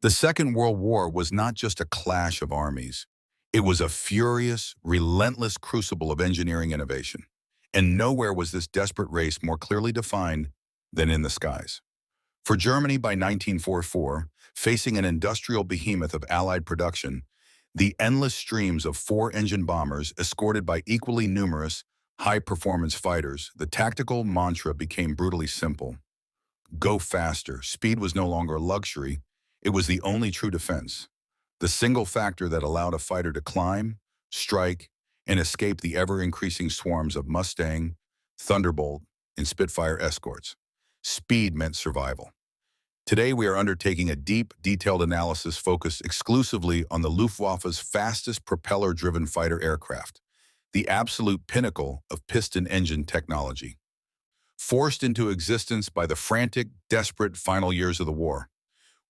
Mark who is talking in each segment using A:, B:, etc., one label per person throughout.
A: The Second World War was not just a clash of armies. It was a furious, relentless crucible of engineering innovation. And nowhere was this desperate race more clearly defined than in the skies. For Germany by 1944, facing an industrial behemoth of Allied production, the endless streams of four-engine bombers escorted by equally numerous, high-performance fighters, the tactical mantra became brutally simple. Go faster. Speed was no longer a luxury. It was the only true defense. The single factor that allowed a fighter to climb, strike, and escape the ever-increasing swarms of Mustang, Thunderbolt, and Spitfire escorts. Speed meant survival. Today, we are undertaking a deep, detailed analysis focused exclusively on the Luftwaffe's fastest propeller-driven fighter aircraft, the absolute pinnacle of piston engine technology. Forced into existence by the frantic, desperate final years of the war,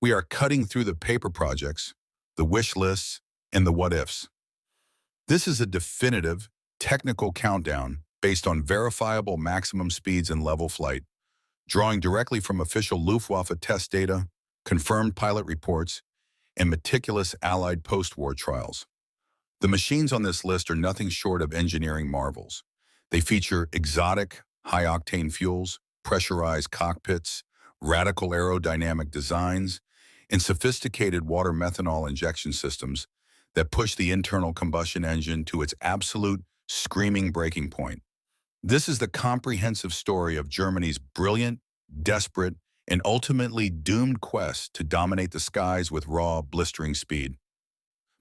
A: we are cutting through the paper projects, the wish lists, and the what-ifs. This is a definitive, technical countdown based on verifiable maximum speeds and level flight, drawing directly from official Luftwaffe test data, confirmed pilot reports, and meticulous Allied post-war trials. The machines on this list are nothing short of engineering marvels. They feature exotic, high-octane fuels, pressurized cockpits, radical aerodynamic designs, and sophisticated water methanol injection systems that push the internal combustion engine to its absolute screaming breaking point. This is the comprehensive story of Germany's brilliant, desperate, and ultimately doomed quest to dominate the skies with raw, blistering speed.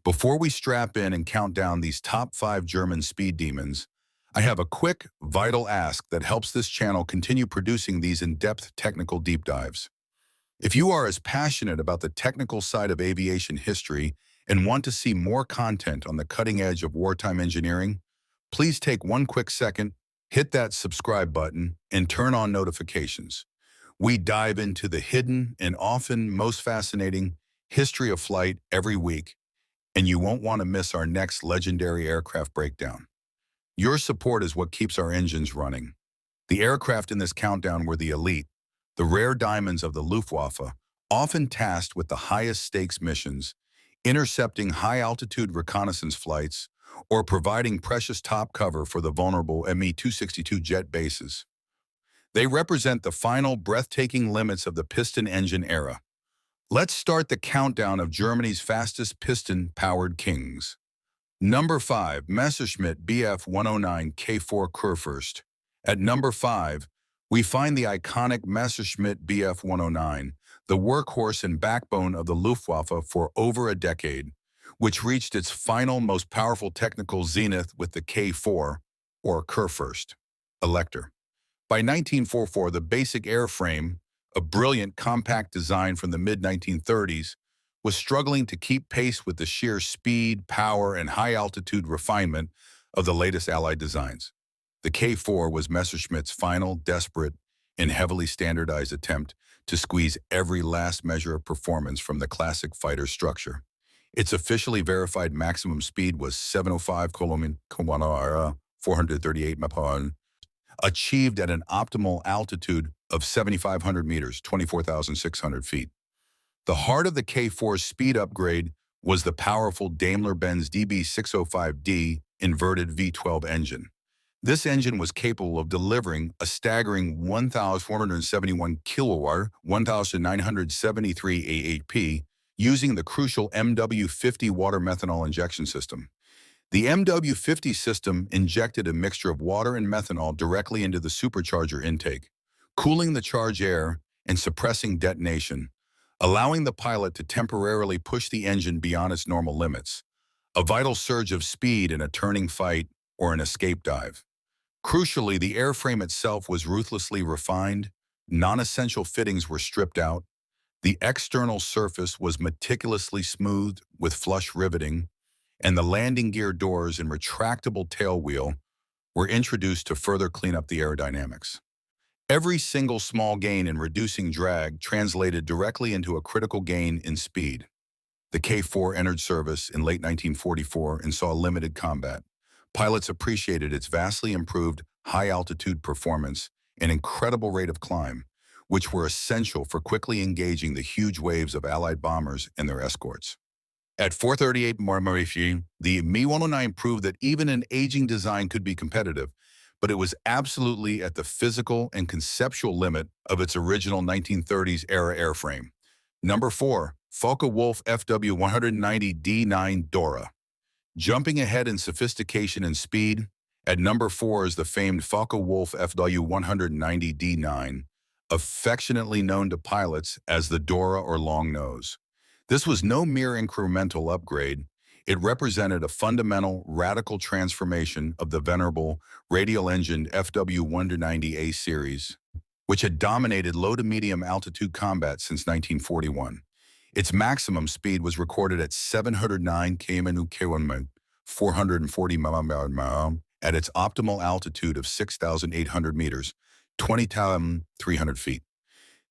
A: Before we strap in and count down these top 5 German speed demons, I have a quick, vital ask that helps this channel continue producing these in-depth technical deep dives. If you are as passionate about the technical side of aviation history and want to see more content on the cutting edge of wartime engineering, please take one quick second, hit that subscribe button, and turn on notifications. We dive into the hidden and often most fascinating history of flight every week, and you won't want to miss our next legendary aircraft breakdown. Your support is what keeps our engines running. The aircraft in this countdown were the elite, the rare diamonds of the Luftwaffe, often tasked with the highest stakes missions, intercepting high-altitude reconnaissance flights, or providing precious top cover for the vulnerable Me-262 jet bases. They represent the final breathtaking limits of the piston engine era. Let's start the countdown of Germany's fastest piston-powered kings. Number 5, Messerschmitt Bf 109 K4 Kurfürst. At number 5, we find the iconic Messerschmitt Bf 109, the workhorse and backbone of the Luftwaffe for over a decade, which reached its final, most powerful technical zenith with the K4, or Kurfürst, Elector. By 1944, the basic airframe, a brilliant compact design from the mid-1930s, was struggling to keep pace with the sheer speed, power, and high-altitude refinement of the latest Allied designs. The K4 was Messerschmitt's final, desperate, and heavily standardized attempt to squeeze every last measure of performance from the classic fighter structure. Its officially verified maximum speed was 705 km/h, 438 mph, achieved at an optimal altitude of 7,500 meters, 24,600 feet. The heart of the K4's speed upgrade was the powerful Daimler-Benz DB605D inverted V12 engine. This engine was capable of delivering a staggering 1,471 kilowatt, 1,973 AHP, using the crucial MW50 water methanol injection system. The MW50 system injected a mixture of water and methanol directly into the supercharger intake, cooling the charged air and suppressing detonation, allowing the pilot to temporarily push the engine beyond its normal limits, a vital surge of speed in a turning fight or an escape dive. Crucially, the airframe itself was ruthlessly refined, non-essential fittings were stripped out, the external surface was meticulously smoothed with flush riveting, and the landing gear doors and retractable tail wheel were introduced to further clean up the aerodynamics. Every single small gain in reducing drag translated directly into a critical gain in speed. The K4 entered service in late 1944 and saw limited combat. Pilots appreciated its vastly improved high-altitude performance and incredible rate of climb, which were essential for quickly engaging the huge waves of Allied bombers and their escorts. At 438 Marmarifi, the Mi-109 proved that even an aging design could be competitive, but it was absolutely at the physical and conceptual limit of its original 1930s-era airframe. Number 4, Focke-Wulf FW-190D9 Dora. Jumping ahead in sophistication and speed, at number 4 is the famed Focke-Wulf FW-190D9, affectionately known to pilots as the Dora or Long Nose. This was no mere incremental upgrade. It represented a fundamental, radical transformation of the venerable radial-engined FW-190A series, which had dominated low to medium altitude combat since 1941. Its maximum speed was recorded at 709 km/h, 440 mph, at its optimal altitude of 6,800 meters, 20,300 feet.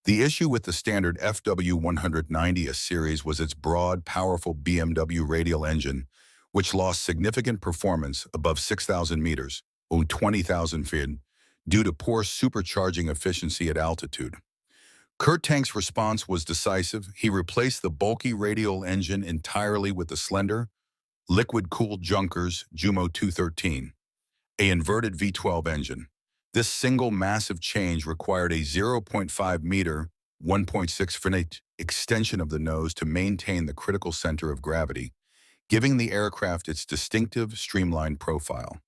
A: The issue with the standard FW-190 series was its broad, powerful BMW radial engine, which lost significant performance above 6,000 meters, or 20,000 feet, due to poor supercharging efficiency at altitude. Kurt Tank's response was decisive. He replaced the bulky radial engine entirely with the slender, liquid-cooled Junkers Jumo 213, an inverted V12 engine. This single massive change required a 0.5-meter, 1.6-foot extension of the nose to maintain the critical center of gravity, giving the aircraft its distinctive, streamlined profile.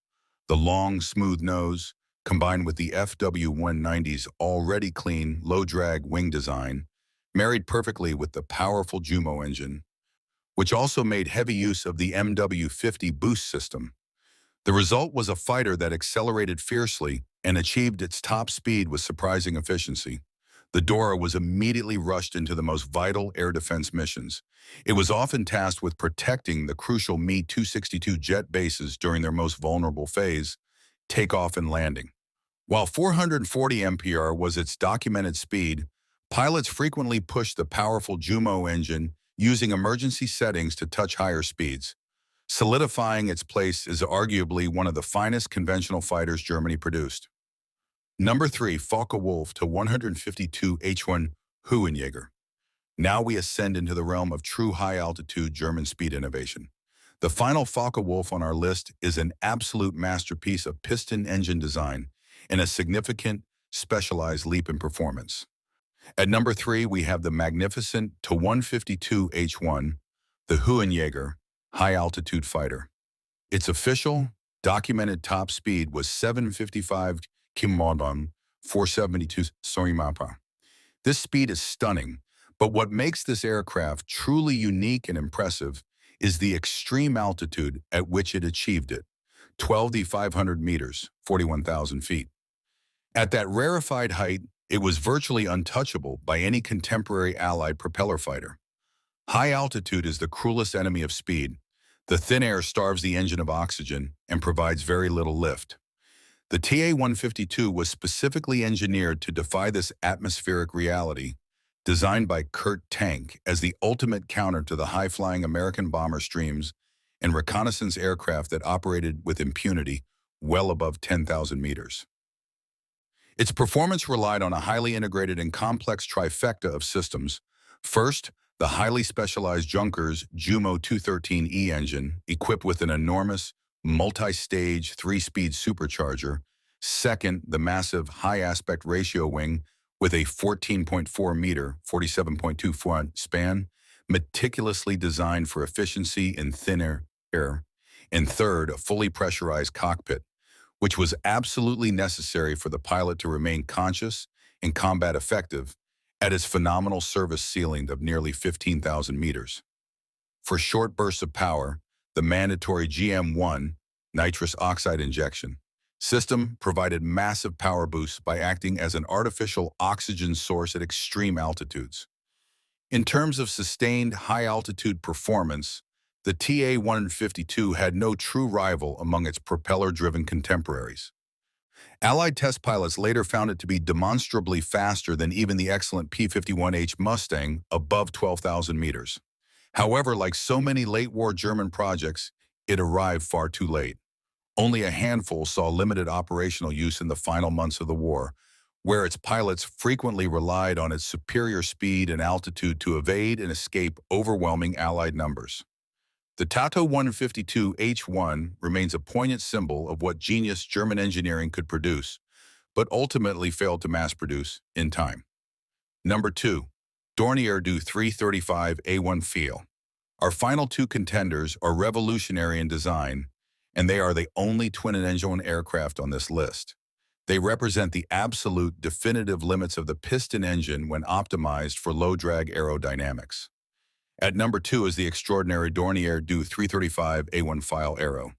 A: The long, smooth nose, combined with the FW-190's already clean, low-drag wing design, married perfectly with the powerful Jumo engine, which also made heavy use of the MW-50 boost system. The result was a fighter that accelerated fiercely and achieved its top speed with surprising efficiency. The Dora was immediately rushed into the most vital air defense missions. It was often tasked with protecting the crucial Mi-262 jet bases during their most vulnerable phase, takeoff and landing. While 440 mph was its documented speed, pilots frequently pushed the powerful Jumo engine using emergency settings to touch higher speeds, solidifying its place as arguably one of the finest conventional fighters Germany produced. Number 3, Focke-Wulf to 152 H1 Höhenjäger. Now we ascend into the realm of true high-altitude German speed innovation. The final Focke-Wulf on our list is an absolute masterpiece of piston engine design and a significant, specialized leap in performance. At number 3, we have the magnificent Tu-152 H1, the Höhenjäger, high-altitude fighter. Its official, documented top speed was 755 km/h, 472 mph. This speed is stunning, but what makes this aircraft truly unique and impressive is the extreme altitude at which it achieved it, 12,500 meters, 41,000 feet. At that rarefied height, it was virtually untouchable by any contemporary Allied propeller fighter. High altitude is the cruelest enemy of speed. The thin air starves the engine of oxygen and provides very little lift. The TA-152 was specifically engineered to defy this atmospheric reality, designed by Kurt Tank as the ultimate counter to the high-flying American bomber streams and reconnaissance aircraft that operated with impunity well above 10,000 meters. Its performance relied on a highly integrated and complex trifecta of systems. First, the highly specialized Junkers Jumo 213E engine, equipped with an enormous, multi-stage, 3-speed supercharger. Second, the massive high-aspect ratio wing with a 14.4-meter, 47.2-foot span, meticulously designed for efficiency in thin air. And third, a fully pressurized cockpit, which was absolutely necessary for the pilot to remain conscious and combat effective at its phenomenal service ceiling of nearly 15,000 meters. For short bursts of power, the mandatory GM1, nitrous oxide injection, system provided massive power boosts by acting as an artificial oxygen source at extreme altitudes. In terms of sustained high-altitude performance, the TA-152 had no true rival among its propeller-driven contemporaries. Allied test pilots later found it to be demonstrably faster than even the excellent P-51H Mustang above 12,000 meters. However, like so many late-war German projects, it arrived far too late. Only a handful saw limited operational use in the final months of the war, where its pilots frequently relied on its superior speed and altitude to evade and escape overwhelming Allied numbers. The Tato 152H1 remains a poignant symbol of what genius German engineering could produce, but ultimately failed to mass-produce in time. Number 2. Dornier Du 335A1 Feel. Our final two contenders are revolutionary in design, and they are the only twin-engine aircraft on this list. They represent the absolute definitive limits of the piston engine when optimized for low-drag aerodynamics. At number 2 is the extraordinary Dornier Du 335A1 File Aero.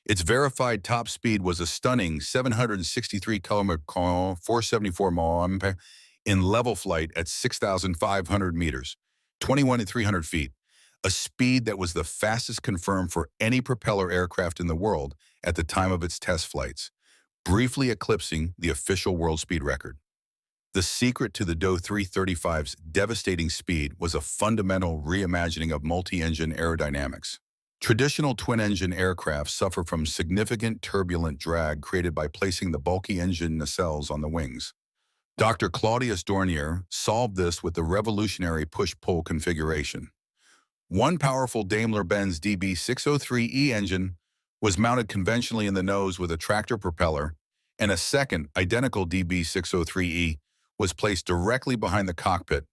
A: Its verified top speed was a stunning 763 km/h, 474 mph in level flight at 6,500 meters, 21,300 feet, a speed that was the fastest confirmed for any propeller aircraft in the world at the time of its test flights, briefly eclipsing the official world speed record. The secret to the Do 335's devastating speed was a fundamental reimagining of multi-engine aerodynamics. Traditional twin-engine aircraft suffer from significant turbulent drag created by placing the bulky engine nacelles on the wings. Dr. Claudius Dornier solved this with the revolutionary push-pull configuration. One powerful Daimler-Benz DB603E engine was mounted conventionally in the nose with a tractor propeller, and a second, identical DB603E was placed directly behind the cockpit,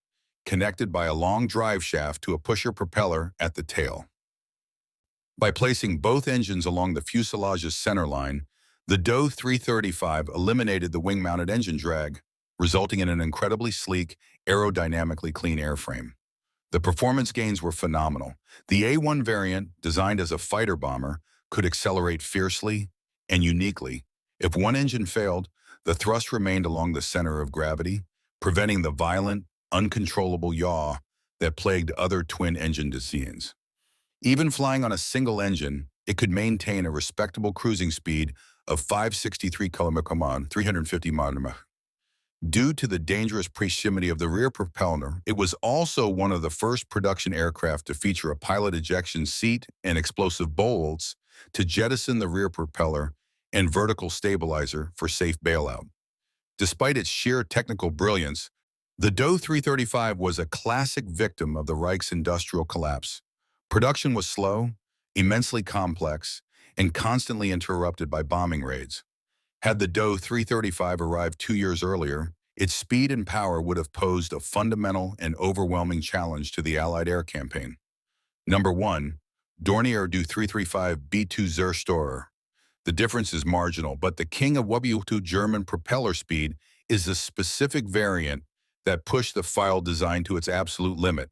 A: connected by a long drive shaft to a pusher propeller at the tail. By placing both engines along the fuselage's center line, the Do 335 eliminated the wing-mounted engine drag, resulting in an incredibly sleek, aerodynamically clean airframe. The performance gains were phenomenal. The A1 variant, designed as a fighter bomber, could accelerate fiercely and uniquely. If one engine failed, the thrust remained along the center of gravity, preventing the violent, uncontrollable yaw that plagued other twin-engine designs. Even flying on a single engine, it could maintain a respectable cruising speed of 563 km/h, 350 mph. Due to the dangerous proximity of the rear propeller, it was also one of the first production aircraft to feature a pilot ejection seat and explosive bolts to jettison the rear propeller and vertical stabilizer for safe bailout. Despite its sheer technical brilliance, the Do 335 was a classic victim of the Reich's industrial collapse. Production was slow, immensely complex, and constantly interrupted by bombing raids. Had the Do 335 arrived 2 years earlier, its speed and power would have posed a fundamental and overwhelming challenge to the Allied air campaign. Number 1. Dornier Du 335B2 Zerstörer. The difference is marginal, but the king of WWII German propeller speed is the specific variant that pushed the file design to its absolute limit.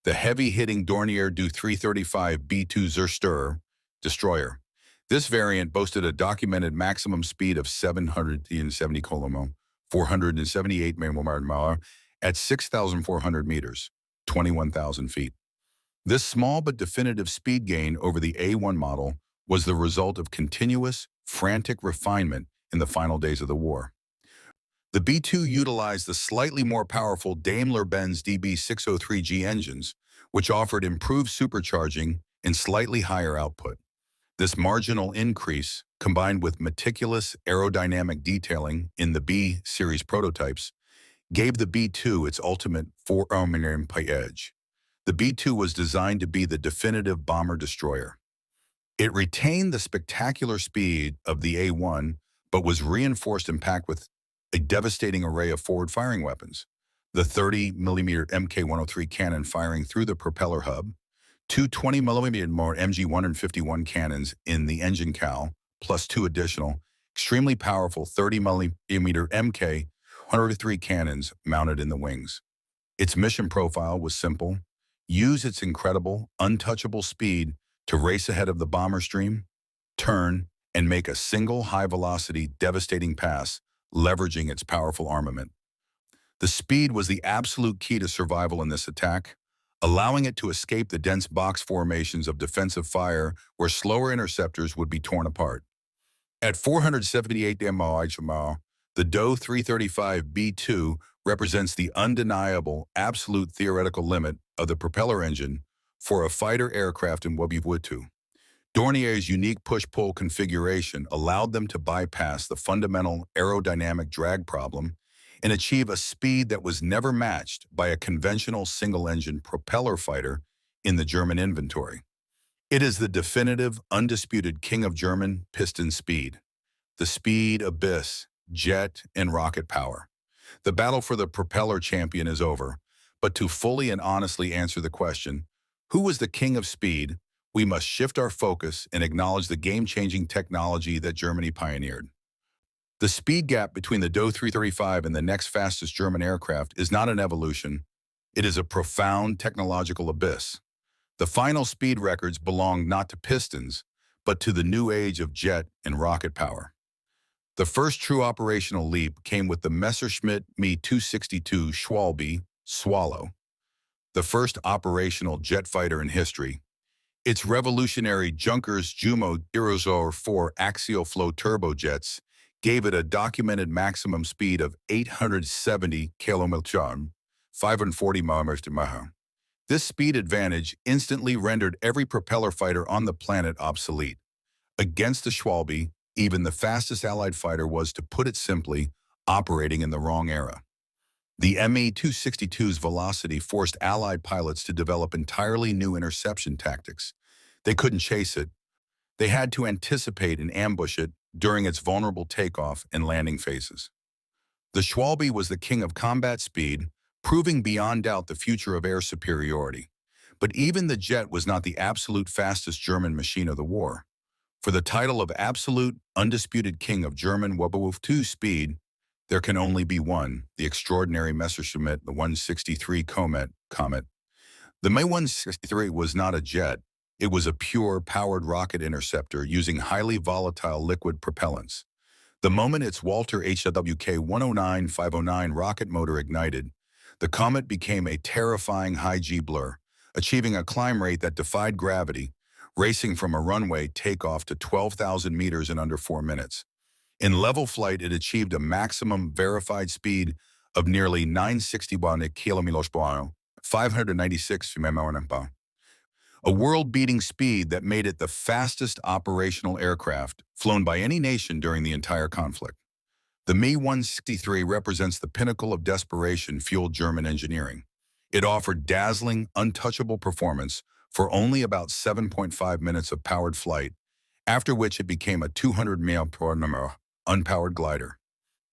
A: The heavy-hitting Dornier Du 335B2 Zerstörer destroyer. This variant boasted a documented maximum speed of 770 km, 478 mph at 6,400 meters, 21,000 feet. This small but definitive speed gain over the A1 model was the result of continuous, frantic refinement in the final days of the war. The B2 utilized the slightly more powerful Daimler-Benz DB603G engines, which offered improved supercharging and slightly higher output. This marginal increase, combined with meticulous aerodynamic detailing in the B-series prototypes, gave the B2 its ultimate four-arm edge. The B2 was designed to be the definitive bomber-destroyer. It retained the spectacular speed of the A1, but was reinforced and packed with a devastating array of forward-firing weapons. The 30mm Mk103 cannon firing through the propeller hub, two 20mm more MG151 cannons in the engine cowl, plus two additional, extremely powerful 30mm Mk103 cannons mounted in the wings. Its mission profile was simple: use its incredible, untouchable speed to race ahead of the bomber stream, turn, and make a single high-velocity, devastating pass, leveraging its powerful armament. The speed was the absolute key to survival in this attack, allowing it to escape the dense box formations of defensive fire where slower interceptors would be torn apart. At 478 mph, the Do 335B2 represents the undeniable, absolute theoretical limit of the propeller engine for a fighter aircraft in WWII. Dornier's unique push-pull configuration allowed them to bypass the fundamental aerodynamic drag problem and achieve a speed that was never matched by a conventional single-engine propeller fighter in the German inventory. It is the definitive, undisputed king of German piston speed, the speed abyss, jet, and rocket power. The battle for the propeller champion is over, but to fully and honestly answer the question, who was the king of speed, we must shift our focus and acknowledge the game-changing technology that Germany pioneered. The speed gap between the Do-335 and the next fastest German aircraft is not an evolution, it is a profound technological abyss. The final speed records belong not to pistons, but to the new age of jet and rocket power. The first true operational leap came with the Messerschmitt Me 262 Schwalbe Swallow, the first operational jet fighter in history. Its revolutionary Junkers Jumo 004 axial flow turbojets gave it a documented maximum speed of 870 km/h, 540 mph. This speed advantage instantly rendered every propeller fighter on the planet obsolete. Against the Schwalbe, even the fastest Allied fighter was, to put it simply, operating in the wrong era. The Me-262's velocity forced Allied pilots to develop entirely new interception tactics. They couldn't chase it. They had to anticipate and ambush it during its vulnerable takeoff and landing phases. The Schwalbe was the king of combat speed, proving beyond doubt the future of air superiority. But even the jet was not the absolute fastest German machine of the war. For the title of absolute, undisputed king of German WWII speed, there can only be one, the extraordinary Messerschmitt, the 163 Comet. The Me-163 was not a jet. It was a pure, powered rocket interceptor using highly volatile liquid propellants. The moment its Walter HWK-109-509 rocket motor ignited, the Comet became a terrifying high-G blur, achieving a climb rate that defied gravity, racing from a runway takeoff to 12,000 meters in under 4 minutes. In level flight, it achieved a maximum verified speed of nearly 961 km/h, 596 mph, a world-beating speed that made it the fastest operational aircraft flown by any nation during the entire conflict. The Me-163 represents the pinnacle of desperation-fueled German engineering. It offered dazzling, untouchable performance for only about 7.5 minutes of powered flight, after which it became a 200 mph unpowered glider.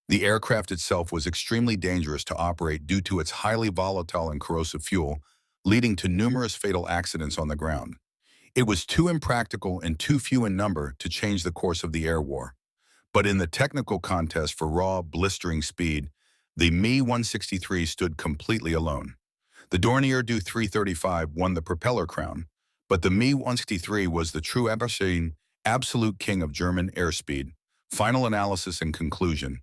A: The aircraft itself was extremely dangerous to operate due to its highly volatile and corrosive fuel, leading to numerous fatal accidents on the ground. It was too impractical and too few in number to change the course of the air war. But in the technical contest for raw, blistering speed, the Me-163 stood completely alone. The Dornier Do 335 won the propeller crown, but the Me-163 was the true absolute king of German airspeed. Final analysis and conclusion.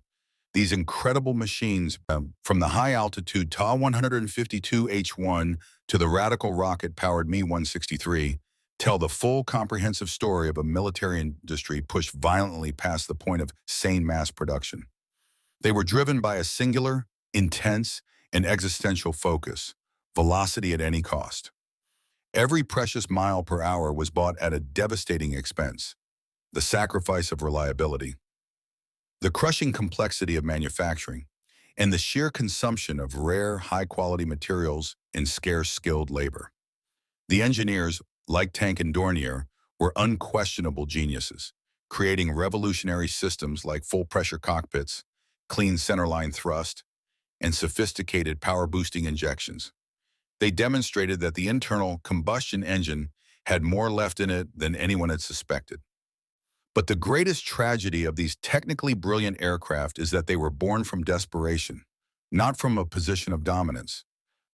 A: These incredible machines, from the high-altitude Ta-152H1 to the radical rocket-powered Me-163, tell the full comprehensive story of a military industry pushed violently past the point of sane mass production. They were driven by a singular, intense, and existential focus: velocity at any cost. Every precious mile per hour was bought at a devastating expense: the sacrifice of reliability, the crushing complexity of manufacturing, and the sheer consumption of rare, high-quality materials and scarce skilled labor. The engineers, like Tank and Dornier, were unquestionable geniuses, creating revolutionary systems like full-pressure cockpits, clean centerline thrust, and sophisticated power-boosting injections. They demonstrated that the internal combustion engine had more left in it than anyone had suspected. But the greatest tragedy of these technically brilliant aircraft is that they were born from desperation, not from a position of dominance.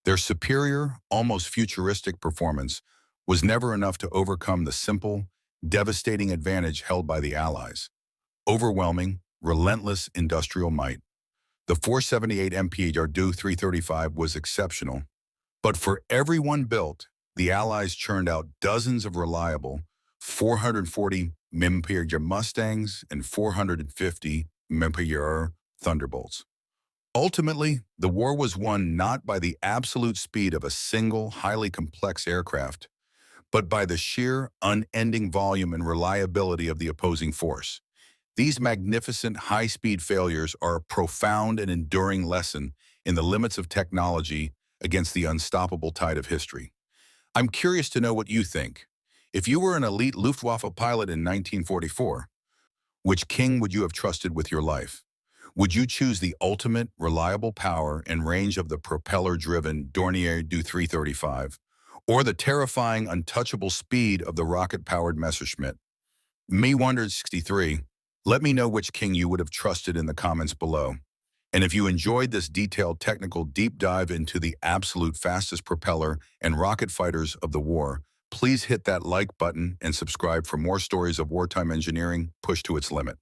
A: Their superior, almost futuristic performance was never enough to overcome the simple, devastating advantage held by the Allies: overwhelming, relentless industrial might. The 478 mph Do 335 was exceptional, but for every one built, the Allies churned out dozens of reliable 440 mph Mustangs and 450 mph Thunderbolts. Ultimately, the war was won not by the absolute speed of a single, highly complex aircraft, but by the sheer, unending volume and reliability of the opposing force. These magnificent high-speed failures are a profound and enduring lesson in the limits of technology against the unstoppable tide of history. I'm curious to know what you think. If you were an elite Luftwaffe pilot in 1944, which king would you have trusted with your life? Would you choose the ultimate, reliable power and range of the propeller-driven Dornier Du 335, or the terrifying, untouchable speed of the rocket-powered Messerschmitt? Me Wondered 63. Let me know which king you would have trusted in the comments below. And if you enjoyed this detailed technical deep dive into the absolute fastest propeller and rocket fighters of the war, please hit that like button and subscribe for more stories of wartime engineering pushed to its limit.